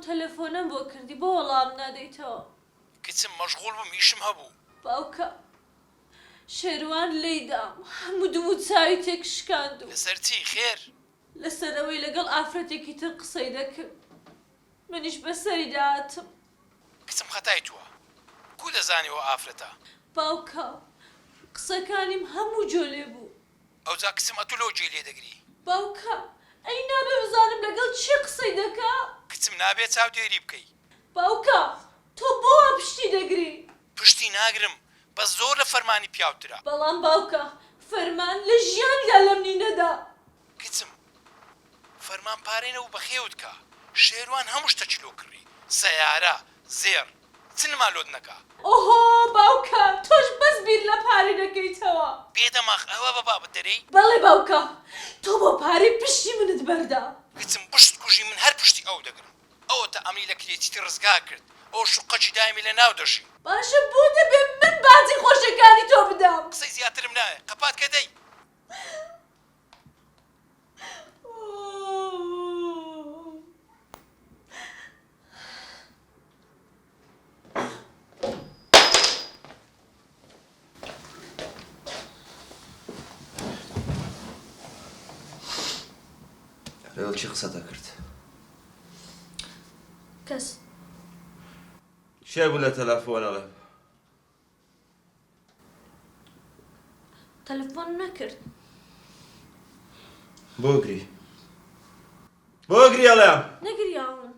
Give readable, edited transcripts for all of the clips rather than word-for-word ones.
تەلەفۆنەم بۆ کردی بۆ وەڵام نادەیتەوە. کچم مەشغوڵ بووم ئیشم هەبوو. باوکە شێروان لێیدام هەموو دم و چاوی تێکشکاند و لەسەر چی خێر؟ لەسەرەوەی لەگەڵ ئافرەتێکی تر قسەی دەکرد. منیش بەسەری داهاتم. کچم خەتای تووە. کو دەزانیەوە ئافرەتە؟ باوکە قسەکانیم هەموو جۆلێ بوو. ئەوجا کچم ئەتو لەو جێ لێ دەگری. باوکە ئەی نابێ بزانم لەگەڵ چی قسەی دەکا؟ کچم نابێت چاودێری بکەی. باوکە تۆ بۆ وا پشتی دەگری؟ پشتی ناگرم بەس زۆر لە فەرمانی پیاوترە. بەڵام باوکە فەرمان لە ژیاندا لەم نینەدا. کچم فەرمان پارێنەوە بەخێوت کە شێروان هەموو شتە چلۆ کڕی. سەیارە زێر چنما لۆت نەکا. ئۆهۆ باوکە تۆش بەس بیر لە پارێ دەکەیتەوە. بێدەماخ ئەوە بە بابەت دەرەی؟ بەڵێ باوکە تۆ بۆ پارەی پشتی منت بەردا. کچم پشت کوژی من هەر پشتی ئەو دەگرم. ئەوە تا ئەمری لە کرێتیتی ڕزگا کرد. ئەو شوقەچی دایمی لە ناو دەژی. باشە بۆ دەبێ من باجی خۆشەکانی تۆ بدەم. قسەی زیاترم نایە قەپات کە دەی. لەگەڵ چی قسەتە کرد؟ کەس شێ بوو لە تەلەفۆنەوە؟ تەلەفۆن نەکرد. بۆ گری بۆ گری ئەڵێم. نەگریاون.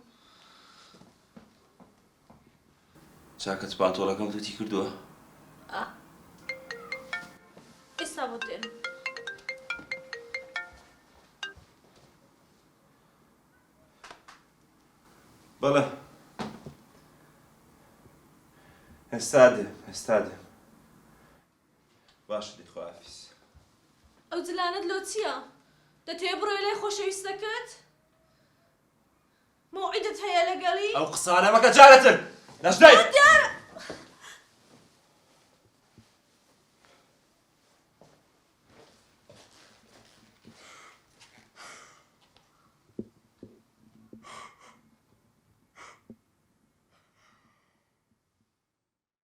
چاکەت پانتۆڵەکەم توتی کردووە؟ ئێستا بۆ دێنم. بەڵێ ئێستا دێم باشە دەی خۆئافیز. ئەو جلانت لۆ چییە؟ دەتەوێ بڕۆی لای خۆشەویستەکەت؟ موعیدت هەیە لەگەڵی؟ ئەو قسانە مەکە جارەتن نەژدەی.